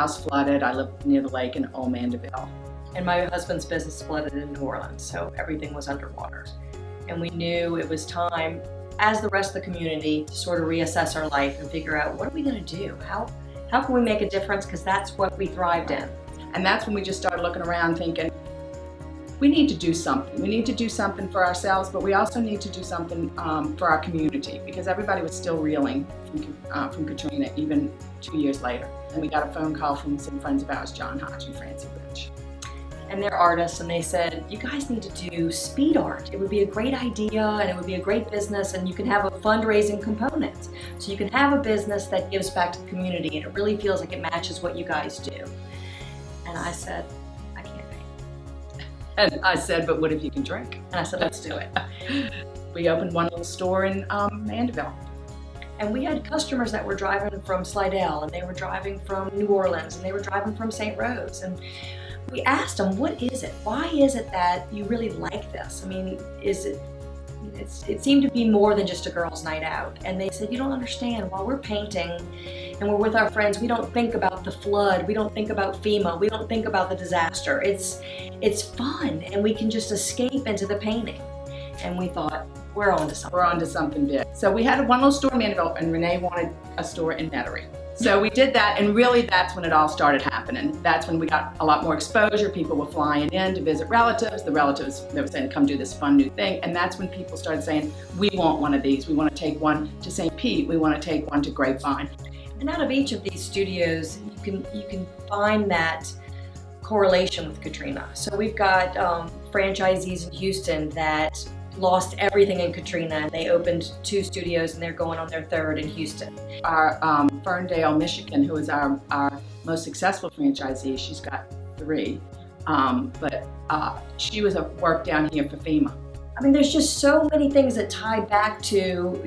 house flooded. I lived near the lake in Old Mandeville. And my husband's business flooded in New Orleans, so everything was underwater. And we knew it was time, as the rest of the community, to sort of reassess our life and figure out, what are we going to do? How can we make a difference? Because that's what we thrived in. And that's when we just started looking around thinking, we need to do something. We need to do something for ourselves, but we also need to do something for our community, because everybody was still reeling from Katrina even 2 years later. And we got a phone call from some friends of ours, John Hodge and Francie Rich. And they're artists, and they said, you guys need to do speed art. It would be a great idea, and it would be a great business, and you can have a fundraising component. So you can have a business that gives back to the community, and it really feels like it matches what you guys do. And I said, I can't paint. And I said, but what if you can drink? And I said, let's do it. We opened one little store in Mandeville. And we had customers that were driving from Slidell, and they were driving from New Orleans, and they were driving from St. Rose. And we asked them, what is it? Why is it that you really like this? I mean, it seemed to be more than just a girls' night out. And they said, you don't understand. While we're painting and we're with our friends, we don't think about the flood. We don't think about FEMA. We don't think about the disaster. It's fun, and we can just escape into the painting. And we thought, we're on to something. We're on to something big. So we had one little store in Mandeville, and Renee wanted a store in Metairie. So we did that, and really that's when it all started happening. That's when we got a lot more exposure. People were flying in to visit relatives. The relatives, they were saying, come do this fun new thing. And that's when people started saying, we want one of these. We want to take one to St. Pete. We want to take one to Grapevine. And out of each of these studios, you can find that correlation with Katrina. So we've got franchisees in Houston that lost everything in Katrina, and they opened 2 studios, and they're going on their 3rd in Houston. Our Ferndale, Michigan, who is our most successful franchisee, she's got 3, but she was at work down here for FEMA. I mean, there's just so many things that tie back to,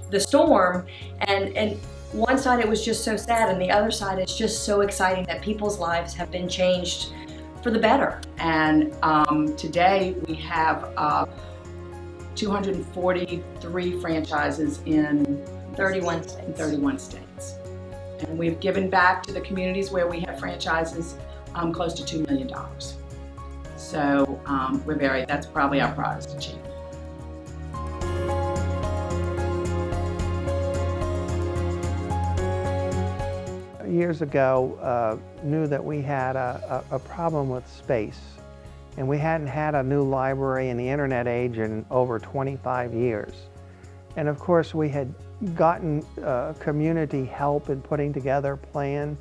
the storm, and one side it was just so sad, and the other side it's just so exciting that people's lives have been changed for the better. And today we have 243 franchises in 31 states. And we've given back to the communities where we have franchises close to $2 million. So that's probably our proudest achievement. Years ago, knew that we had a problem with space. And we hadn't had a new library in the internet age in over 25 years. And of course, we had gotten community help in putting together a plan.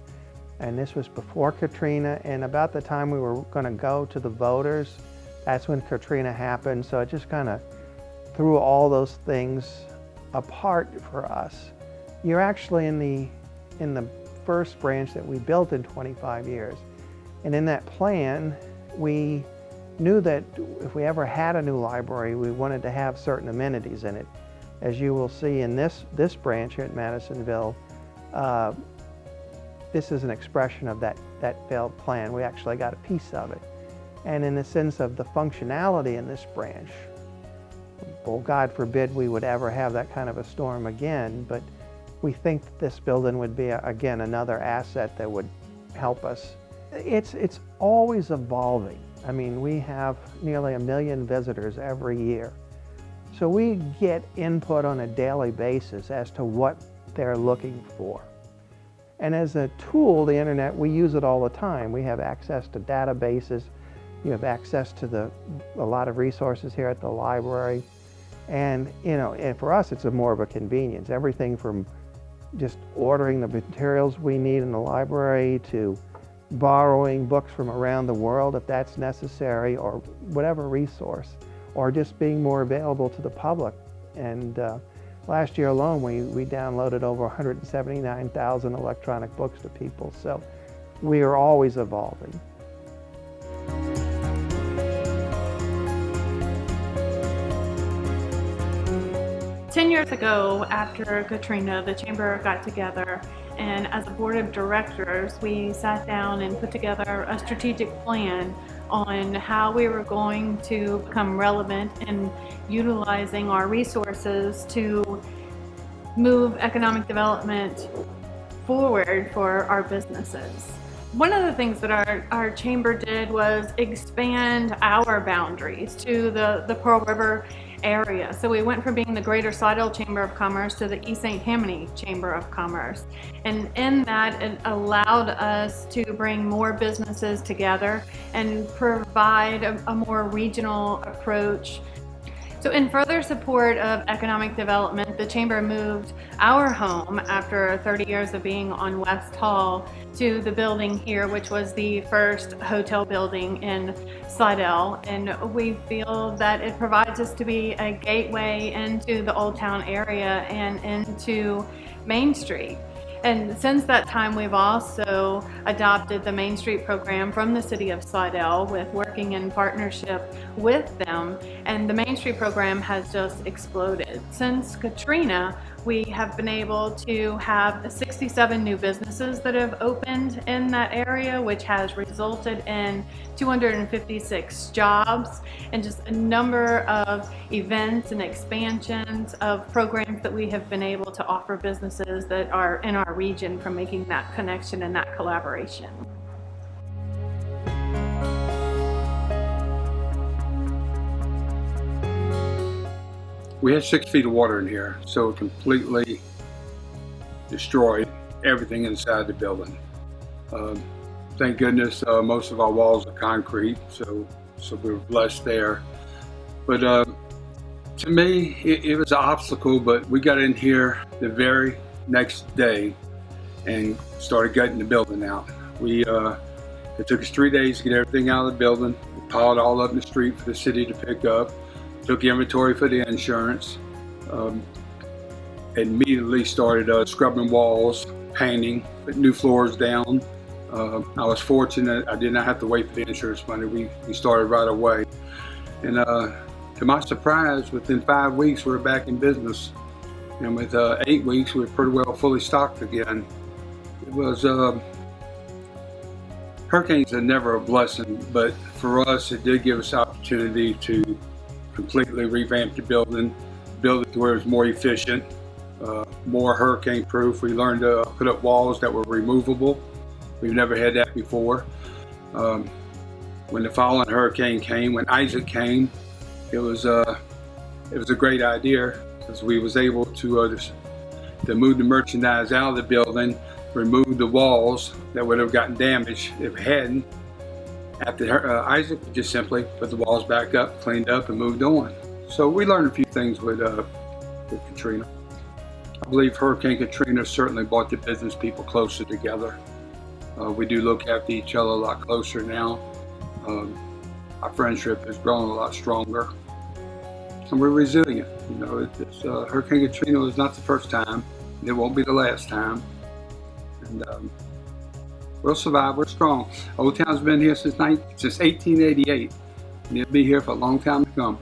And this was before Katrina. And about the time we were going to go to the voters, that's when Katrina happened. So it just kind of threw all those things apart for us. You're actually in the first branch that we built in 25 years. And in that plan, we knew that if we ever had a new library, we wanted to have certain amenities in it. As you will see in this branch here at Madisonville, this is an expression of that failed plan. We actually got a piece of it. And in the sense of the functionality in this branch, well, God forbid we would ever have that kind of a storm again, but we think that this building would be, again, another asset that would help us. It's always evolving. I mean, we have nearly 1 million visitors every year. So we get input on a daily basis as to what they're looking for. And as a tool, the internet, we use it all the time. We have access to databases. You have access to a lot of resources here at the library. And, and for us, it's more of a convenience. Everything from just ordering the materials we need in the library to borrowing books from around the world if that's necessary, or whatever resource, or just being more available to the public. And last year alone, we downloaded over 179,000 electronic books to people. So we are always evolving. 10 years ago, after Katrina, the Chamber got together, and as a board of directors, we sat down and put together a strategic plan on how we were going to become relevant in utilizing our resources to move economic development forward for our businesses. One of the things that our chamber did was expand our boundaries to the Pearl River area. So we went from being the Greater Slidell Chamber of Commerce to the East St. Tammany Chamber of Commerce. And in that, it allowed us to bring more businesses together and provide a more regional approach. So in further support of economic development, the Chamber moved our home after 30 years of being on West Hall to the building here, which was the first hotel building in Slidell. And we feel that it provides us to be a gateway into the Old Town area and into Main Street. And since that time, we've also adopted the Main Street program from the City of Slidell, with working in partnership with them. And the Main Street program has just exploded. Since Katrina, we have been able to have 67 new businesses that have opened in that area, which has resulted in 256 jobs and just a number of events and expansions of programs that we have been able to offer businesses that are in our region from making that connection and that collaboration. We had 6 feet of water in here, so it completely destroyed everything inside the building. Thank goodness most of our walls are concrete, so we were blessed there. But to me, it was an obstacle, but we got in here the very next day and started gutting the building out. It took us 3 days to get everything out of the building. We piled it all up in the street for the city to pick up. Took inventory for the insurance. Immediately started scrubbing walls, painting, putting new floors down. I was fortunate I did not have to wait for the insurance money. We started right away. And to my surprise, within 5 weeks we were back in business. And with 8 weeks we were pretty well fully stocked again. It was, hurricanes are never a blessing, but for us it did give us opportunity to completely revamp the building, build it to where it was more efficient, more hurricane proof. We learned to put up walls that were removable. We've never had that before. When the following hurricane came, when Isaac came, it was a great idea, because we was able to move the merchandise out of the building, remove the walls that would have gotten damaged if it hadn't. After Isaac, we just simply put the walls back up, cleaned up, and moved on. So we learned a few things with Katrina. I believe Hurricane Katrina certainly brought the business people closer together. We do look after each other a lot closer now. Our friendship has grown a lot stronger, and we're resilient. You know, Hurricane Katrina was not the first time, and it won't be the last time. And we'll survive. We're strong. Old Town's been here since 1888, and it'll be here for a long time to come.